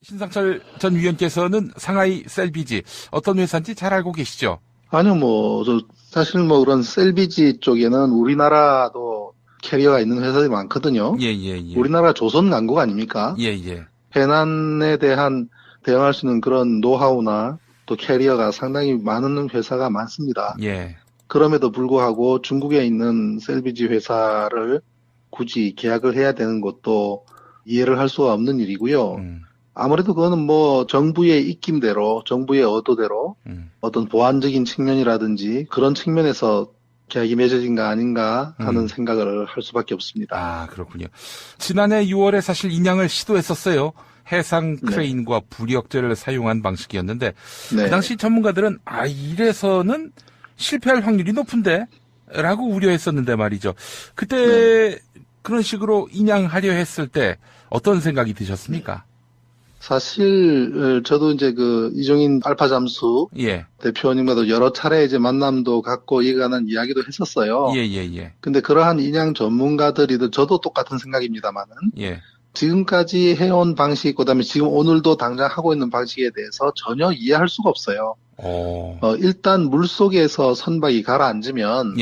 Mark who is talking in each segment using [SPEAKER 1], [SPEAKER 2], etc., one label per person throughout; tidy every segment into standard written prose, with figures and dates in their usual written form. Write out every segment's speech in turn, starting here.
[SPEAKER 1] 신상철 전 위원께서는 상하이 셀비지 어떤 회사인지 잘 알고 계시죠?
[SPEAKER 2] 아니요, 사실 그런 셀비지 쪽에는 우리나라도 캐리어가 있는 회사들이 많거든요.
[SPEAKER 1] 예, 예, 예.
[SPEAKER 2] 우리나라 조선강국 아닙니까?
[SPEAKER 1] 예, 예.
[SPEAKER 2] 해난에 대한 대응할 수 있는 그런 노하우나 또 캐리어가 상당히 많은 회사가 많습니다.
[SPEAKER 1] 예.
[SPEAKER 2] 그럼에도 불구하고 중국에 있는 셀비지 회사를 굳이 계약을 해야 되는 것도 이해를 할 수가 없는 일이고요. 아무래도 그거는 정부의 입김대로, 정부의 의도대로 어떤 보안적인 측면이라든지 그런 측면에서 계약이 맺어진 거 아닌가 하는 생각을 할 수밖에 없습니다.
[SPEAKER 1] 아, 그렇군요. 지난해 6월에 사실 인양을 시도했었어요. 해상 크레인과 부력제를 사용한 방식이었는데 그 당시 전문가들은 이래서는 실패할 확률이 높은데? 라고 우려했었는데 말이죠. 그때 그런 식으로 인양하려 했을 때 어떤 생각이 드셨습니까?
[SPEAKER 2] 사실 저도 이제 이종인 알파 잠수 대표님과도 여러 차례 이제 만남도 갖고 이에 관한 이야기도 했었어요.
[SPEAKER 1] 예.
[SPEAKER 2] 근데 그러한 인양 전문가들이든 저도 똑같은 생각입니다만은 지금까지 해온 방식, 그다음에 지금 오늘도 당장 하고 있는 방식에 대해서 전혀 이해할 수가 없어요. 일단 물속에서 선박이 가라앉으면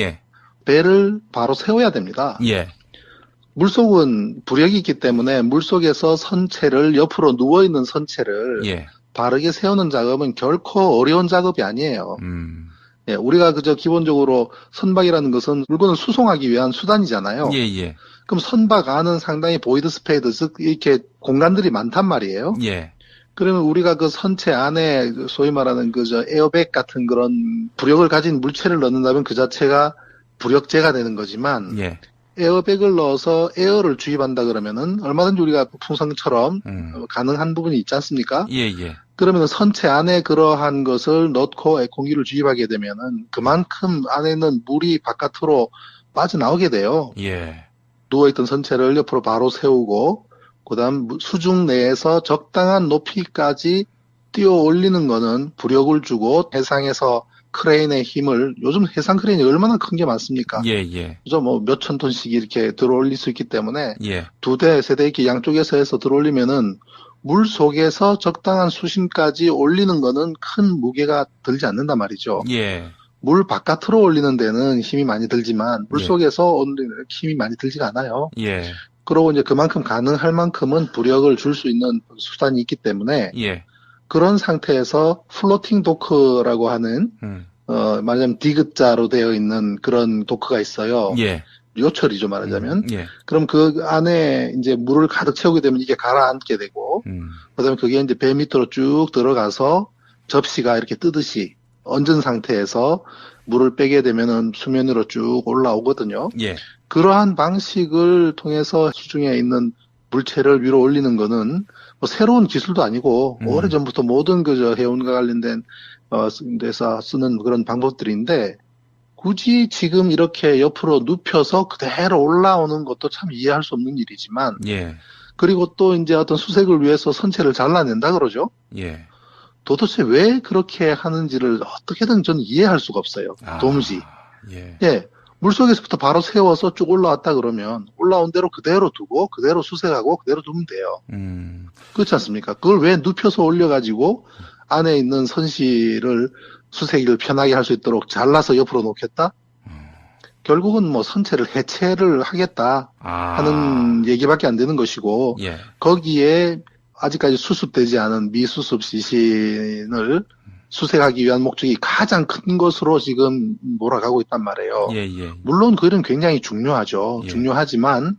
[SPEAKER 2] 배를 바로 세워야 됩니다. 물속은 부력이 있기 때문에 물속에서 선체를 옆으로 누워있는 선체를 바르게 세우는 작업은 결코 어려운 작업이 아니에요. 우리가 그저 기본적으로 선박이라는 것은 물건을 수송하기 위한 수단이잖아요. 그럼 선박 안은 상당히 보이드 스페이드, 즉 이렇게 공간들이 많단 말이에요. 그러면 우리가 그 선체 안에 소위 말하는 에어백 같은 그런 부력을 가진 물체를 넣는다면 그 자체가 부력제가 되는 거지만 에어백을 넣어서 에어를 주입한다 그러면은 얼마든지 우리가 풍선처럼 가능한 부분이 있지 않습니까? 그러면 선체 안에 그러한 것을 넣고 공기를 주입하게 되면은 그만큼 안에 있는 물이 바깥으로 빠져나오게 돼요. 누워있던 선체를 옆으로 바로 세우고 그다음 수중 내에서 적당한 높이까지 띄워 올리는 거는 부력을 주고 해상에서 크레인의 힘을, 요즘 해상 크레인이 얼마나 큰 게 많습니까? 그죠? 몇천 톤씩 이렇게 들어 올릴 수 있기 때문에 두 대, 세 대 이렇게 양쪽에서 해서 들어 올리면은 물 속에서 적당한 수심까지 올리는 거는 큰 무게가 들지 않는단 말이죠. 물 바깥으로 올리는 데는 힘이 많이 들지만 물 속에서 올리는 힘이 많이 들지가 않아요. 그러고 이제 그만큼 가능할 만큼은 부력을 줄 수 있는 수단이 있기 때문에 그런 상태에서 플로팅 도크라고 하는 말하자면 디귿자로 되어 있는 그런 도크가 있어요. 요철이죠, 말하자면. 그럼 그 안에 이제 물을 가득 채우게 되면 이게 가라앉게 되고 그다음에 그게 이제 배 밑으로 쭉 들어가서 접시가 이렇게 뜨듯이 얹은 상태에서 물을 빼게 되면은 수면으로 쭉 올라오거든요. 그러한 방식을 통해서 수중에 있는 물체를 위로 올리는 거는 새로운 기술도 아니고 오래전부터 모든 해운과 관련된 데서 쓰는 그런 방법들인데 굳이 지금 이렇게 옆으로 눕혀서 그대로 올라오는 것도 참 이해할 수 없는 일이지만 그리고 또 이제 어떤 수색을 위해서 선체를 잘라낸다 그러죠. 도대체 왜 그렇게 하는지를 어떻게든 저는 이해할 수가 없어요. 도무지. 물속에서부터 바로 세워서 쭉 올라왔다 그러면 올라온 대로 그대로 두고 그대로 수색하고 그대로 두면 돼요. 그렇지 않습니까? 그걸 왜 눕혀서 올려가지고 안에 있는 선실을 수색을 편하게 할 수 있도록 잘라서 옆으로 놓겠다? 결국은 선체를 해체를 하겠다 하는 얘기밖에 안 되는 것이고 거기에 아직까지 수습되지 않은 미수습 시신을 수색하기 위한 목적이 가장 큰 것으로 지금 몰아가고 있단 말이에요. 물론 그 일은 굉장히 중요하죠. 중요하지만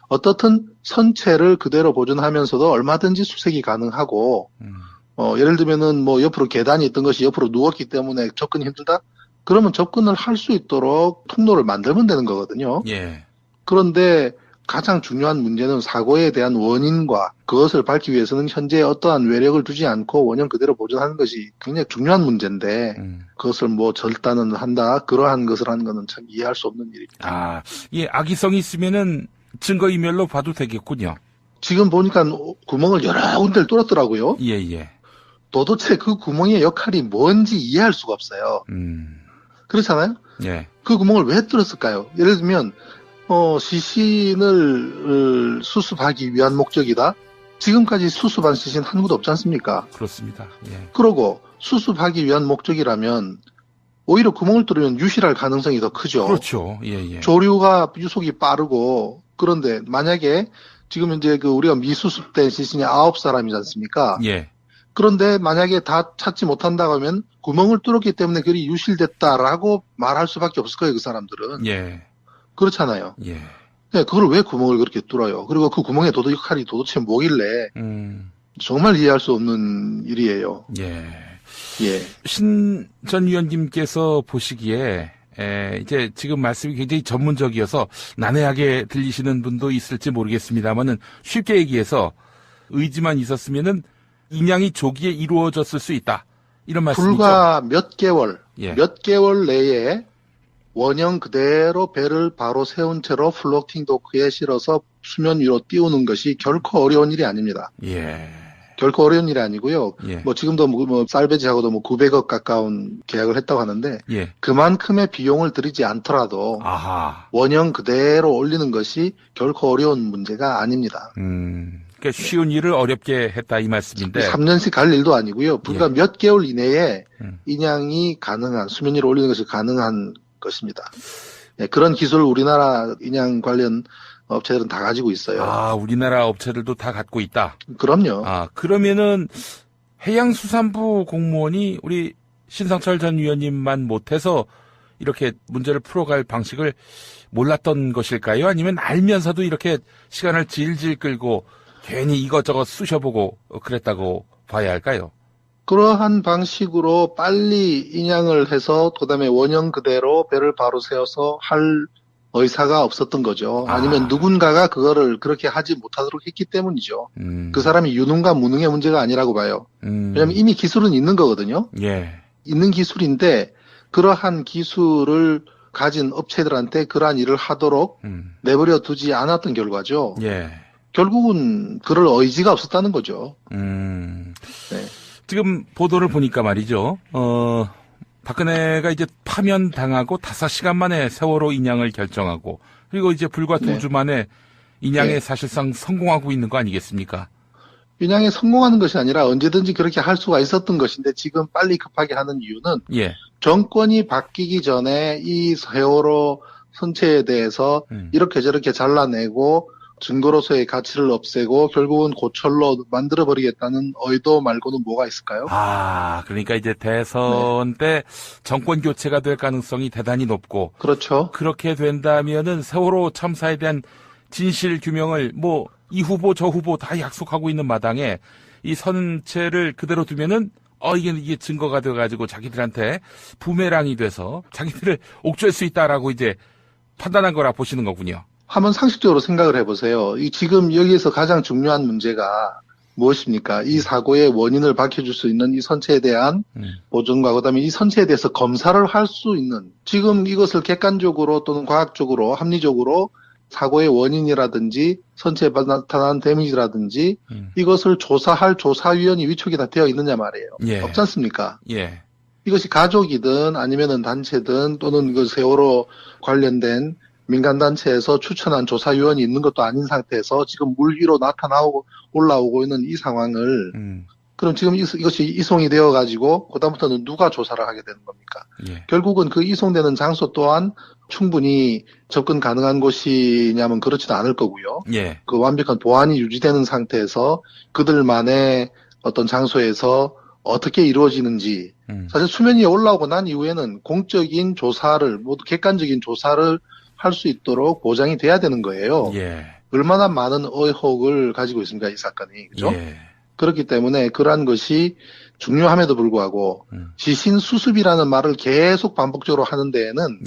[SPEAKER 2] 어떻든 선체를 그대로 보존하면서도 얼마든지 수색이 가능하고 예를 들면은 옆으로 계단이 있던 것이 옆으로 누웠기 때문에 접근이 힘들다? 그러면 접근을 할 수 있도록 통로를 만들면 되는 거거든요. 그런데 가장 중요한 문제는 사고에 대한 원인과 그것을 밝기 위해서는 현재 어떠한 외력을 두지 않고 원형 그대로 보존하는 것이 굉장히 중요한 문제인데 그것을 절단을 한다 그러한 것을 하는 것은 참 이해할 수 없는 일입니다.
[SPEAKER 1] 악의성이 있으면은 증거인멸로 봐도 되겠군요.
[SPEAKER 2] 지금 보니까 구멍을 여러 군데를 뚫었더라고요. 도대체 그 구멍의 역할이 뭔지 이해할 수가 없어요. 그렇잖아요? 그 구멍을 왜 뚫었을까요? 예를 들면 시신을 수습하기 위한 목적이다? 지금까지 수습한 시신 한 구도 없지 않습니까?
[SPEAKER 1] 그렇습니다. 예.
[SPEAKER 2] 그러고 수습하기 위한 목적이라면 오히려 구멍을 뚫으면 유실할 가능성이 더 크죠.
[SPEAKER 1] 그렇죠. 예, 예.
[SPEAKER 2] 조류가 유속이 빠르고 그런데 만약에 지금 이제 우리가 미수습된 시신이 9사람이지 않습니까?
[SPEAKER 1] 예.
[SPEAKER 2] 그런데 만약에 다 찾지 못한다고 하면 구멍을 뚫었기 때문에 그리 유실됐다라고 말할 수밖에 없을 거예요, 그 사람들은.
[SPEAKER 1] 예.
[SPEAKER 2] 그렇잖아요.
[SPEAKER 1] 예.
[SPEAKER 2] 네, 그걸 왜 구멍을 그렇게 뚫어요? 그리고 그 구멍의 역할이 도대체 뭐길래 정말 이해할 수 없는 일이에요.
[SPEAKER 1] 예.
[SPEAKER 2] 예.
[SPEAKER 1] 신 전 위원님께서 보시기에 이제 지금 말씀이 굉장히 전문적이어서 난해하게 들리시는 분도 있을지 모르겠습니다만은 쉽게 얘기해서 의지만 있었으면은 인양이 조기에 이루어졌을 수 있다. 이런 말씀이죠.
[SPEAKER 2] 불과 몇 개월 내에 원형 그대로 배를 바로 세운 채로 플로팅 도크에 실어서 수면 위로 띄우는 것이 결코 어려운 일이 아닙니다.
[SPEAKER 1] 예.
[SPEAKER 2] 결코 어려운 일이 아니고요.
[SPEAKER 1] 예.
[SPEAKER 2] 뭐 지금도 살베지하고도 900억 가까운 계약을 했다고 하는데
[SPEAKER 1] 예.
[SPEAKER 2] 그만큼의 비용을 들이지 않더라도 원형 그대로 올리는 것이 결코 어려운 문제가 아닙니다.
[SPEAKER 1] 그러니까 쉬운 일을 어렵게 했다 이 말씀인데
[SPEAKER 2] 3년씩 갈 일도 아니고요. 불과 몇 개월 이내에 인양이 가능한 수면 위로 올리는 것이 가능한 것입니다. 네, 그런 기술을 우리나라 인양 관련 업체들은 다 가지고 있어요.
[SPEAKER 1] 우리나라 업체들도 다 갖고 있다.
[SPEAKER 2] 그럼요.
[SPEAKER 1] 그러면은 해양수산부 공무원이 우리 신상철 전 위원님만 못해서 이렇게 문제를 풀어갈 방식을 몰랐던 것일까요? 아니면 알면서도 이렇게 시간을 질질 끌고 괜히 이것저것 쑤셔보고 그랬다고 봐야 할까요?
[SPEAKER 2] 그러한 방식으로 빨리 인양을 해서 그다음에 원형 그대로 배를 바로 세워서 할 의사가 없었던 거죠. 아니면 누군가가 그거를 그렇게 하지 못하도록 했기 때문이죠. 그 사람이 유능과 무능의 문제가 아니라고 봐요. 왜냐하면 이미 기술은 있는 거거든요.
[SPEAKER 1] 예.
[SPEAKER 2] 있는 기술인데 그러한 기술을 가진 업체들한테 그러한 일을 하도록 내버려 두지 않았던 결과죠.
[SPEAKER 1] 예.
[SPEAKER 2] 결국은 그럴 의지가 없었다는 거죠.
[SPEAKER 1] 네.
[SPEAKER 2] 지금
[SPEAKER 1] 보도를 보니까 말이죠. 박근혜가 이제 파면당하고 5시간 만에 세월호 인양을 결정하고 그리고 이제 불과 2주 만에 인양에 사실상 성공하고 있는 거 아니겠습니까?
[SPEAKER 2] 인양에 성공하는 것이 아니라 언제든지 그렇게 할 수가 있었던 것인데 지금 빨리 급하게 하는 이유는 정권이 바뀌기 전에 이 세월호 선체에 대해서 이렇게 저렇게 잘라내고 증거로서의 가치를 없애고 결국은 고철로 만들어버리겠다는 의도 말고는 뭐가 있을까요?
[SPEAKER 1] 그러니까 이제 대선 때 정권 교체가 될 가능성이 대단히 높고.
[SPEAKER 2] 그렇죠.
[SPEAKER 1] 그렇게 된다면은 세월호 참사에 대한 진실 규명을 이 후보 저 후보 다 약속하고 있는 마당에 이 선체를 그대로 두면은 이게 증거가 돼가지고 자기들한테 부메랑이 돼서 자기들을 옥죄할 수 있다라고 이제 판단한 거라 보시는 거군요.
[SPEAKER 2] 한번 상식적으로 생각을 해보세요. 지금 여기에서 가장 중요한 문제가 무엇입니까? 이 사고의 원인을 밝혀줄 수 있는 이 선체에 대한 보존과 그다음에 이 선체에 대해서 검사를 할 수 있는 지금 이것을 객관적으로 또는 과학적으로 합리적으로 사고의 원인이라든지 선체에 나타난 데미지라든지 이것을 조사할 조사위원이 위촉이 다 되어 있느냐 말이에요. 없지 않습니까? 이것이 가족이든 아니면은 단체든 또는 그 세월호 관련된 민간단체에서 추천한 조사위원이 있는 것도 아닌 상태에서 지금 물 위로 올라오고 있는 이 상황을 그럼 지금 이것이 이송이 되어가지고 그다음부터는 누가 조사를 하게 되는 겁니까? 결국은 그 이송되는 장소 또한 충분히 접근 가능한 곳이냐면 그렇지도 않을 거고요. 그 완벽한 보안이 유지되는 상태에서 그들만의 어떤 장소에서 어떻게 이루어지는지 사실 수면 위에 올라오고 난 이후에는 공적인 조사를 모두 객관적인 조사를 할 수 있도록 보장이 돼야 되는 거예요. 얼마나 많은 의혹을 가지고 있습니까, 이 사건이. 그죠? 그렇기 때문에 그러한 것이 중요함에도 불구하고 시신 수습이라는 말을 계속 반복적으로 하는 데에는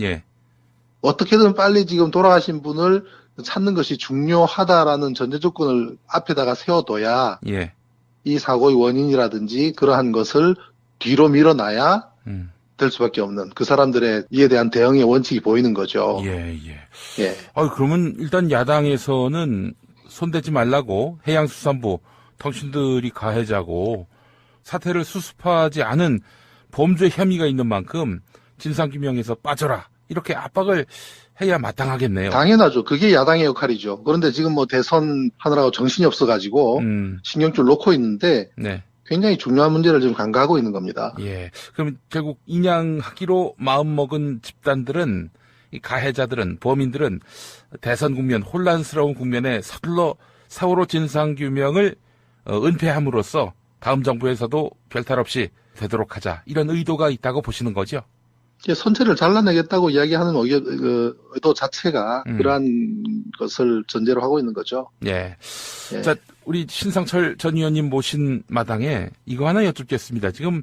[SPEAKER 2] 어떻게든 빨리 지금 돌아가신 분을 찾는 것이 중요하다라는 전제 조건을 앞에다가 세워둬야 이 사고의 원인이라든지 그러한 것을 뒤로 밀어놔야 될 수밖에 없는 그 사람들의 이에 대한 대응의 원칙이 보이는 거죠.
[SPEAKER 1] 그러면 일단 야당에서는 손대지 말라고 해양수산부 당신들이 가해자고 사태를 수습하지 않은 범죄 혐의가 있는 만큼 진상규명에서 빠져라 이렇게 압박을 해야 마땅하겠네요.
[SPEAKER 2] 당연하죠. 그게 야당의 역할이죠. 그런데 지금 뭐 대선 하느라고 정신이 없어가지고 신경줄 놓고 있는데 네. 굉장히 중요한 문제를 지금 간과하고 있는 겁니다.
[SPEAKER 1] 예. 그럼 결국 인양하기로 마음먹은 집단들은, 이 가해자들은, 범인들은 대선 국면, 혼란스러운 국면에 서둘러 세월호 진상규명을 은폐함으로써 다음 정부에서도 별탈 없이 되도록 하자, 이런 의도가 있다고 보시는 거죠?
[SPEAKER 2] 선체를 잘라내겠다고 이야기하는 의도 자체가 그러한 것을 전제로 하고 있는 거죠.
[SPEAKER 1] 예. 예. 자, 우리 신상철 전 의원님 모신 마당에 이거 하나 여쭙겠습니다. 지금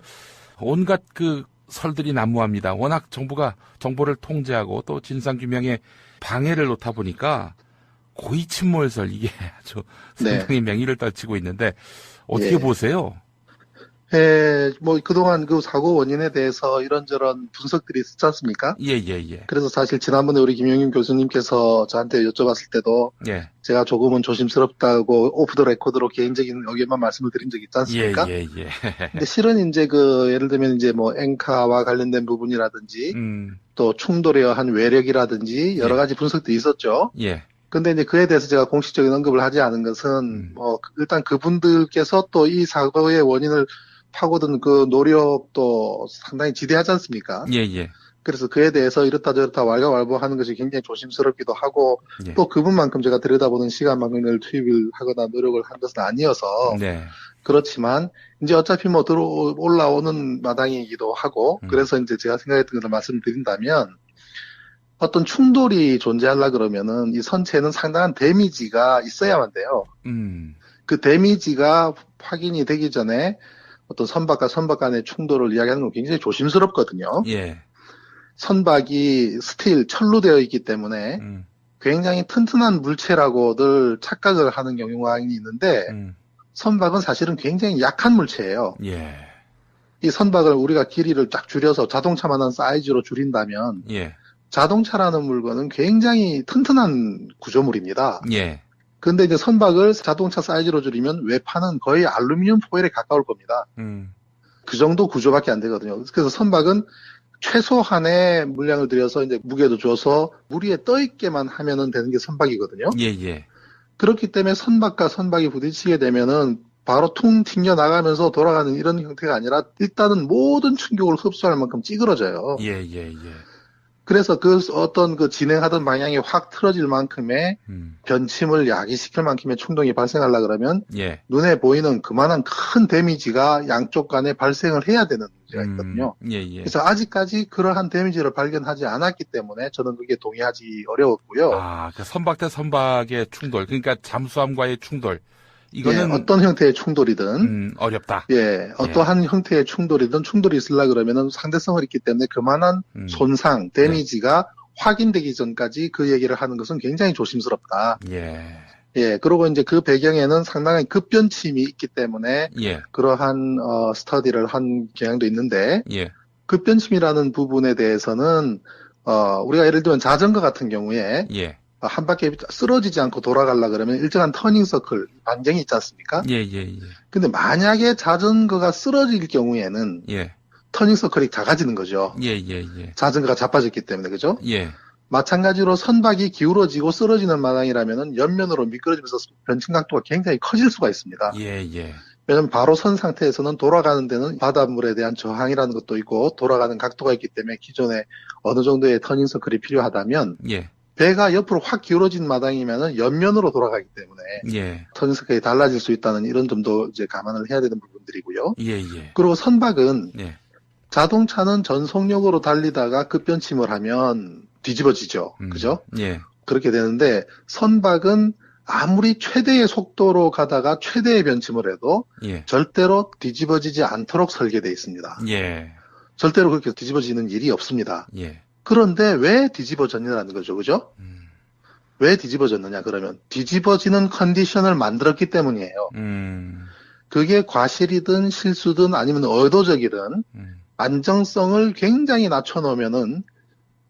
[SPEAKER 1] 온갖 그 설들이 난무합니다. 워낙 정부가 정보를 통제하고 또 진상규명에 방해를 놓다 보니까 고의 침몰설, 이게 아주 상당히 맹위를 떨치고 있는데 어떻게 보세요?
[SPEAKER 2] 뭐, 그동안 그 사고 원인에 대해서 이런저런 분석들이 있었지 않습니까?
[SPEAKER 1] 예.
[SPEAKER 2] 그래서 사실 지난번에 우리 김용임 교수님께서 저한테 여쭤봤을 때도 제가 조금은 조심스럽다고 오프 더 레코드로 개인적인 의견만 말씀을 드린 적이 있지 않습니까?
[SPEAKER 1] 예.
[SPEAKER 2] 근데 실은 이제 예를 들면 이제 뭐 앵카와 관련된 부분이라든지 또 충돌의 한 외력이라든지 여러 가지 분석들이 있었죠.
[SPEAKER 1] 예.
[SPEAKER 2] 근데 이제 그에 대해서 제가 공식적인 언급을 하지 않은 것은 일단 그분들께서 또 이 사고의 원인을 파고든 그 노력도 상당히 지대하지 않습니까?
[SPEAKER 1] 예.
[SPEAKER 2] 그래서 그에 대해서 이렇다 저렇다 왈가왈부하는 것이 굉장히 조심스럽기도 하고 또 그분만큼 제가 들여다보는 시간만큼을 투입을 하거나 노력을 한 것은 아니어서 그렇지만 이제 어차피 뭐 올라오는 마당이기도 하고 그래서 이제 제가 생각했던 것을 말씀드린다면 어떤 충돌이 존재하려 그러면은 이 선체는 상당한 데미지가 있어야만 돼요. 그 데미지가 확인이 되기 전에 어떤 선박과 선박 간의 충돌을 이야기하는 건 굉장히 조심스럽거든요.
[SPEAKER 1] 예.
[SPEAKER 2] 선박이 스틸, 철로 되어 있기 때문에 굉장히 튼튼한 물체라고들 착각을 하는 경우가 있는데 선박은 사실은 굉장히 약한 물체예요.
[SPEAKER 1] 예.
[SPEAKER 2] 이 선박을 우리가 길이를 쫙 줄여서 자동차만한 사이즈로 줄인다면 자동차라는 물건은 굉장히 튼튼한 구조물입니다.
[SPEAKER 1] 예.
[SPEAKER 2] 근데 이제 선박을 자동차 사이즈로 줄이면 외판은 거의 알루미늄 포일에 가까울 겁니다. 그 정도 구조밖에 안 되거든요. 그래서 선박은 최소한의 물량을 들여서 이제 무게도 줘서 물 위에 떠 있게만 하면은 되는 게 선박이거든요.
[SPEAKER 1] 예.
[SPEAKER 2] 그렇기 때문에 선박과 선박이 부딪히게 되면은 바로 퉁 튕겨 나가면서 돌아가는 이런 형태가 아니라 일단은 모든 충격을 흡수할 만큼 찌그러져요.
[SPEAKER 1] 예.
[SPEAKER 2] 그래서 어떤 진행하던 방향이 확 틀어질 만큼의 변침을 야기시킬 만큼의 충동이 발생하려 그러면 눈에 보이는 그만한 큰 데미지가 양쪽 간에 발생을 해야 되는 문제가 있거든요. 그래서 아직까지 그러한 데미지를 발견하지 않았기 때문에 저는 그게 동의하기 어려웠고요.
[SPEAKER 1] 그 선박 대 선박의 충돌, 그러니까 잠수함과의 충돌. 이거는
[SPEAKER 2] 어떤 형태의 충돌이든
[SPEAKER 1] 어렵다.
[SPEAKER 2] 어떠한 형태의 충돌이든 충돌이 있으려 그러면은 상대성을 있기 때문에 그만한 손상, 데미지가 확인되기 전까지 그 얘기를 하는 것은 굉장히 조심스럽다. 그리고 이제 그 배경에는 상당한 급변침이 있기 때문에 그러한 스터디를 한 경향도 있는데 급변침이라는 부분에 대해서는 우리가 예를 들면 자전거 같은 경우에 한 바퀴 쓰러지지 않고 돌아가려 그러면 일정한 터닝 서클, 반경이 있지 않습니까? 근데 만약에 자전거가 쓰러질 경우에는 터닝 서클이 작아지는 거죠. 자전거가 자빠졌기 때문에, 그죠? 마찬가지로 선박이 기울어지고 쓰러지는 마당이라면은 옆면으로 미끄러지면서 변침 각도가 굉장히 커질 수가 있습니다. 왜냐면 바로 선 상태에서는 돌아가는 데는 바닷물에 대한 저항이라는 것도 있고 돌아가는 각도가 있기 때문에 기존에 어느 정도의 터닝 서클이 필요하다면 배가 옆으로 확 기울어진 마당이면은 옆면으로 돌아가기 때문에 터닝 서클이 달라질 수 있다는 이런 점도 이제 감안을 해야 되는 부분들이고요. 그리고 선박은 자동차는 전속력으로 달리다가 급변침을 하면 뒤집어지죠. 그죠? 그렇게 되는데 선박은 아무리 최대의 속도로 가다가 최대의 변침을 해도 절대로 뒤집어지지 않도록 설계되어 있습니다. 절대로 그렇게 뒤집어지는 일이 없습니다. 그런데 왜 뒤집어졌냐는 거죠. 그죠? 왜 뒤집어졌느냐 그러면 뒤집어지는 컨디션을 만들었기 때문이에요. 그게 과실이든 실수든 아니면 의도적이든 안정성을 굉장히 낮춰놓으면은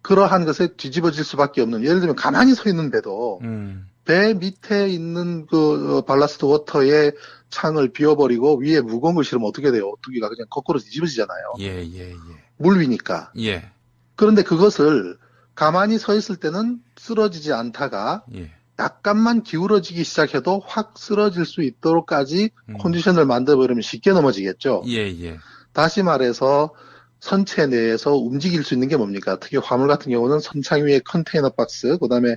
[SPEAKER 2] 그러한 것에 뒤집어질 수밖에 없는, 예를 들면 가만히 서 있는 배도 배 밑에 있는 발라스트 워터의 창을 비워버리고 위에 무거운 걸 실으면 어떻게 돼요? 오뚜기가 그냥 거꾸로 뒤집어지잖아요. 물 위니까. 그런데 그것을 가만히 서 있을 때는 쓰러지지 않다가
[SPEAKER 1] 예.
[SPEAKER 2] 약간만 기울어지기 시작해도 확 쓰러질 수 있도록까지 컨디션을 만들어버리면 쉽게 넘어지겠죠.
[SPEAKER 1] 예, 예.
[SPEAKER 2] 다시 말해서 선체 내에서 움직일 수 있는 게 뭡니까? 특히 화물 같은 경우는 선창 위에 컨테이너 박스, 그다음에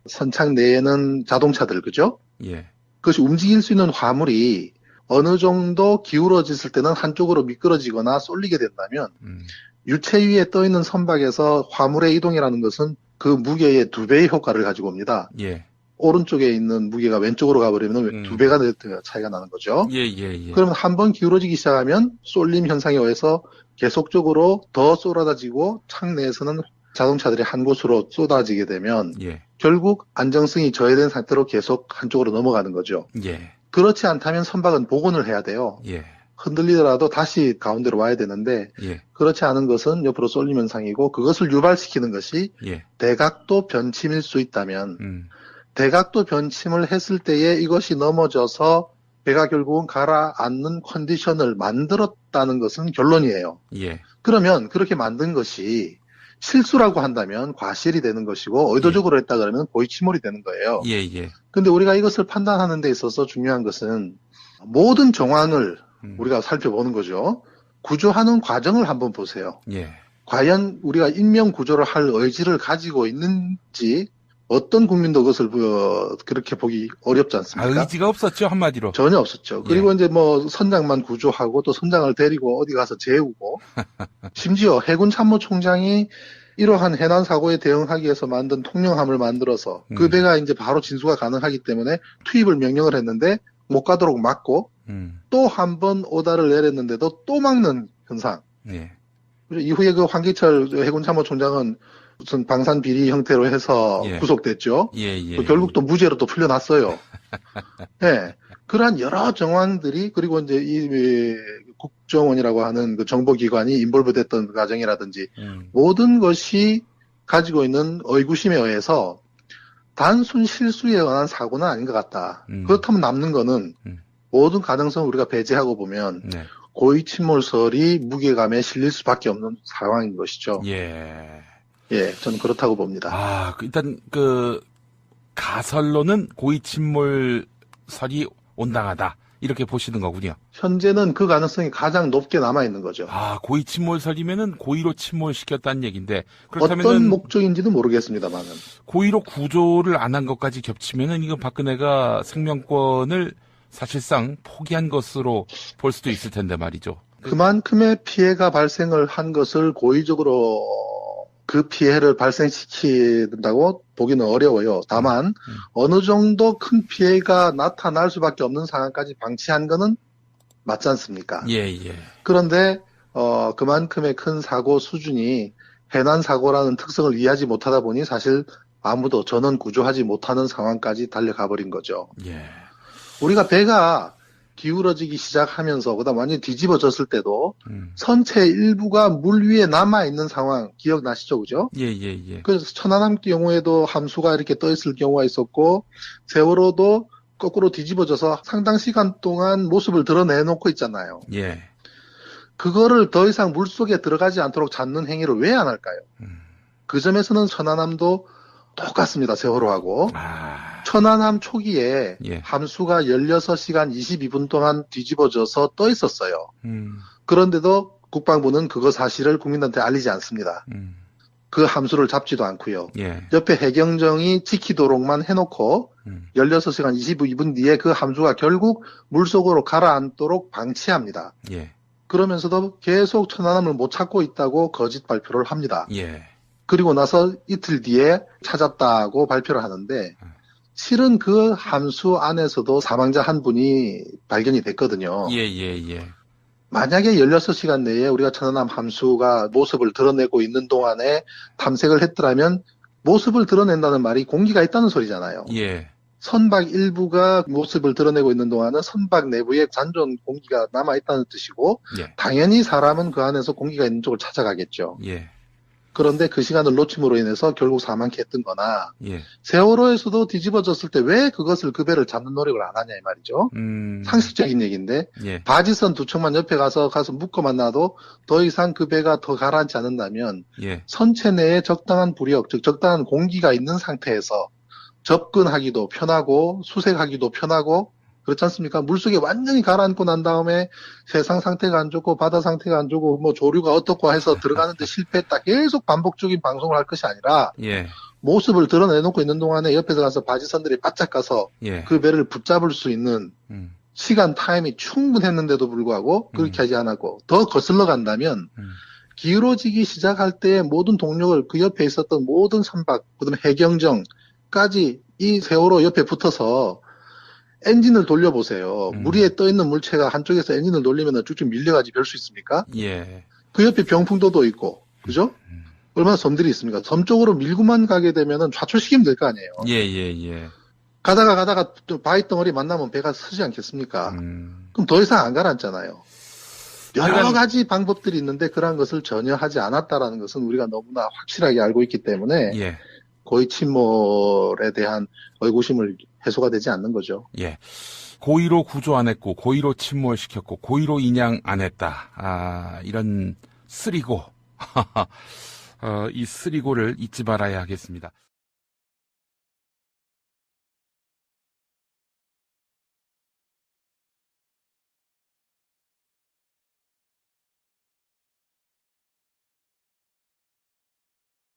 [SPEAKER 2] 선창 내에는 자동차들, 그죠?
[SPEAKER 1] 예.
[SPEAKER 2] 그것이 움직일 수 있는 화물이 어느 정도 기울어졌을 때는 한쪽으로 미끄러지거나 쏠리게 된다면 유체 위에 떠 있는 선박에서 화물의 이동이라는 것은 그 무게의 2배의 효과를 가지고 옵니다.
[SPEAKER 1] 예.
[SPEAKER 2] 오른쪽에 있는 무게가 왼쪽으로 가버리면 2배가 차이가 나는 거죠.
[SPEAKER 1] 예, 예, 예.
[SPEAKER 2] 그러면 한번 기울어지기 시작하면 쏠림 현상에 의해서 계속적으로 더 쏟아지고 창 내에서는 자동차들이 한 곳으로 쏟아지게 되면
[SPEAKER 1] 예.
[SPEAKER 2] 결국 안정성이 저해된 상태로 계속 한쪽으로 넘어가는 거죠.
[SPEAKER 1] 예.
[SPEAKER 2] 그렇지 않다면 선박은 복원을 해야 돼요.
[SPEAKER 1] 예.
[SPEAKER 2] 흔들리더라도 다시 가운데로 와야 되는데
[SPEAKER 1] 예.
[SPEAKER 2] 그렇지 않은 것은 옆으로 쏠림 현상이고 그것을 유발시키는 것이
[SPEAKER 1] 예.
[SPEAKER 2] 대각도 변침일 수 있다면 대각도 변침을 했을 때에 이것이 넘어져서 배가 결국은 가라앉는 컨디션을 만들었다는 것은 결론이에요.
[SPEAKER 1] 예.
[SPEAKER 2] 그러면 그렇게 만든 것이 실수라고 한다면 과실이 되는 것이고 의도적으로 했다 그러면 고의침몰이 되는 거예요.
[SPEAKER 1] 예, 예.
[SPEAKER 2] 근데 우리가 이것을 판단하는 데 있어서 중요한 것은 모든 정황을 우리가 살펴보는 거죠. 구조하는 과정을 한번 보세요.
[SPEAKER 1] 예.
[SPEAKER 2] 과연 우리가 인명 구조를 할 의지를 가지고 있는지 어떤 국민도 그것을 그렇게 보기 어렵지 않습니까?
[SPEAKER 1] 의지가 없었죠, 한마디로.
[SPEAKER 2] 전혀 없었죠. 그리고
[SPEAKER 1] 예.
[SPEAKER 2] 이제 뭐 선장만 구조하고 또 선장을 데리고 어디 가서 재우고 심지어 해군 참모총장이 이러한 해난 사고에 대응하기 위해서 만든 통영함을 만들어서 그 배가 이제 바로 진수가 가능하기 때문에 투입을 명령을 했는데 못 가도록 막고 또 한 번 오다를 내렸는데도 또 막는 현상.
[SPEAKER 1] 예.
[SPEAKER 2] 이후에 그 황기철 해군 참모총장은 무슨 방산 비리 형태로 해서
[SPEAKER 1] 예.
[SPEAKER 2] 구속됐죠.
[SPEAKER 1] 예, 예.
[SPEAKER 2] 또 결국 또 무죄로 또 풀려났어요. 네. 그러한 여러 정황들이 그리고 이제 이 국정원이라고 하는 그 정보기관이 인볼브 됐던 과정이라든지 모든 것이 가지고 있는 의구심에 의해서 단순 실수에 의한 사고는 아닌 것 같다. 그렇다면 남는 거는 모든 가능성을 우리가 배제하고 보면
[SPEAKER 1] 네.
[SPEAKER 2] 고의침몰설이 무게감에 실릴 수밖에 없는 상황인 것이죠.
[SPEAKER 1] 예.
[SPEAKER 2] 예, 저는 그렇다고 봅니다.
[SPEAKER 1] 아, 일단 가설로는 고의침몰설이 온당하다. 이렇게 보시는 거군요.
[SPEAKER 2] 현재는 그 가능성이 가장 높게 남아있는 거죠.
[SPEAKER 1] 아, 고의침몰설이면은 고의로 침몰시켰다는 얘기인데, 그렇다면은.
[SPEAKER 2] 어떤 목적인지도 모르겠습니다만은.
[SPEAKER 1] 고의로 구조를 안 한 것까지 겹치면은 이거 박근혜가 생명권을 사실상 포기한 것으로 볼 수도 있을 텐데 말이죠.
[SPEAKER 2] 그만큼의 피해가 발생을 한 것을 고의적으로 그 피해를 발생시킨다고 보기는 어려워요. 다만 어느 정도 큰 피해가 나타날 수밖에 없는 상황까지 방치한 거는 맞지 않습니까?
[SPEAKER 1] 예, 예.
[SPEAKER 2] 그런데 그만큼의 큰 사고 수준이 해난 사고라는 특성을 이해하지 못하다 보니 사실 아무도 전원 구조하지 못하는 상황까지 달려가 버린 거죠.
[SPEAKER 1] 예.
[SPEAKER 2] 우리가 배가 기울어지기 시작하면서 그다음 완전히 뒤집어졌을 때도 선체 일부가 물 위에 남아있는 상황 기억나시죠? 그죠?
[SPEAKER 1] 예, 예, 예.
[SPEAKER 2] 그래서 천안함 경우에도 함수가 이렇게 떠있을 경우가 있었고 세월호도 거꾸로 뒤집어져서 상당 시간 동안 모습을 드러내놓고 있잖아요.
[SPEAKER 1] 예.
[SPEAKER 2] 그거를 더 이상 물속에 들어가지 않도록 잡는 행위를 왜 안 할까요? 그 점에서는 천안함도 똑같습니다. 세월호하고. 천안함 초기에
[SPEAKER 1] 예.
[SPEAKER 2] 함수가 16시간 22분 동안 뒤집어져서 떠 있었어요. 그런데도 국방부는 그거 사실을 국민한테 알리지 않습니다. 그 함수를 잡지도 않고요.
[SPEAKER 1] 예.
[SPEAKER 2] 옆에 해경정이 지키도록만 해놓고 16시간 22분 뒤에 그 함수가 결국 물속으로 가라앉도록 방치합니다.
[SPEAKER 1] 예.
[SPEAKER 2] 그러면서도 계속 천안함을 못 찾고 있다고 거짓 발표를 합니다.
[SPEAKER 1] 예.
[SPEAKER 2] 그리고 나서 이틀 뒤에 찾았다고 발표를 하는데 실은 그 함수 안에서도 사망자 한 분이 발견이 됐거든요.
[SPEAKER 1] 예, 예, 예.
[SPEAKER 2] 만약에 16시간 내에 우리가 천안함 함수가 모습을 드러내고 있는 동안에 탐색을 했더라면 모습을 드러낸다는 말이 공기가 있다는 소리잖아요.
[SPEAKER 1] 예.
[SPEAKER 2] 선박 일부가 모습을 드러내고 있는 동안은 선박 내부에 잔존 공기가 남아있다는 뜻이고
[SPEAKER 1] 예.
[SPEAKER 2] 당연히 사람은 그 안에서 공기가 있는 쪽을 찾아가겠죠.
[SPEAKER 1] 예.
[SPEAKER 2] 그런데 그 시간을 놓침으로 인해서 결국 사망케 했던 거나,
[SPEAKER 1] 예.
[SPEAKER 2] 세월호에서도 뒤집어졌을 때 왜 그것을 그 배를 잡는 노력을 안 하냐, 이 말이죠. 상식적인 얘기인데,
[SPEAKER 1] 예.
[SPEAKER 2] 바지선 두 척만 옆에 가서 묶어만 놔도 더 이상 그 배가 더 가라앉지 않는다면,
[SPEAKER 1] 예.
[SPEAKER 2] 선체 내에 적당한 부력, 즉 적당한 공기가 있는 상태에서 접근하기도 편하고, 수색하기도 편하고, 그렇지 않습니까? 물속에 완전히 가라앉고 난 다음에 세상 상태가 안 좋고 바다 상태가 안 좋고 뭐 조류가 어떻고 해서 들어가는데 실패했다. 계속 반복적인 방송을 할 것이 아니라
[SPEAKER 1] 예.
[SPEAKER 2] 모습을 드러내놓고 있는 동안에 옆에서 가서 바지선들이 바짝 가서
[SPEAKER 1] 예.
[SPEAKER 2] 그 배를 붙잡을 수 있는 시간 타임이 충분했는데도 불구하고 그렇게 하지 않았고 더 거슬러 간다면 기울어지기 시작할 때의 모든 동력을 그 옆에 있었던 모든 선박, 그다음에 해경정까지 이 세월호 옆에 붙어서 엔진을 돌려보세요. 물 위에 떠 있는 물체가 한쪽에서 엔진을 돌리면 쭉쭉 밀려가지 별 수 있습니까?
[SPEAKER 1] 예.
[SPEAKER 2] 그 옆에 병풍도도 있고, 그죠? 얼마나 섬들이 있습니까? 섬 쪽으로 밀고만 가게 되면은 좌초시키면 될 거 아니에요.
[SPEAKER 1] 예.
[SPEAKER 2] 가다가 또 바위 덩어리 만나면 배가 서지 않겠습니까? 그럼 더 이상 안 가라앉잖아요. 여러 가지 방법들이 있는데 그러한 것을 전혀 하지 않았다라는 것은 우리가 너무나 확실하게 알고 있기 때문에
[SPEAKER 1] 예.
[SPEAKER 2] 고의 침몰에 대한 의구심을 해소가 되지 않는 거죠.
[SPEAKER 1] 예. 고의로 구조 안 했고, 고의로 침몰시켰고, 고의로 인양 안 했다. 이런 쓰리고, 이 쓰리고를 잊지 말아야 하겠습니다.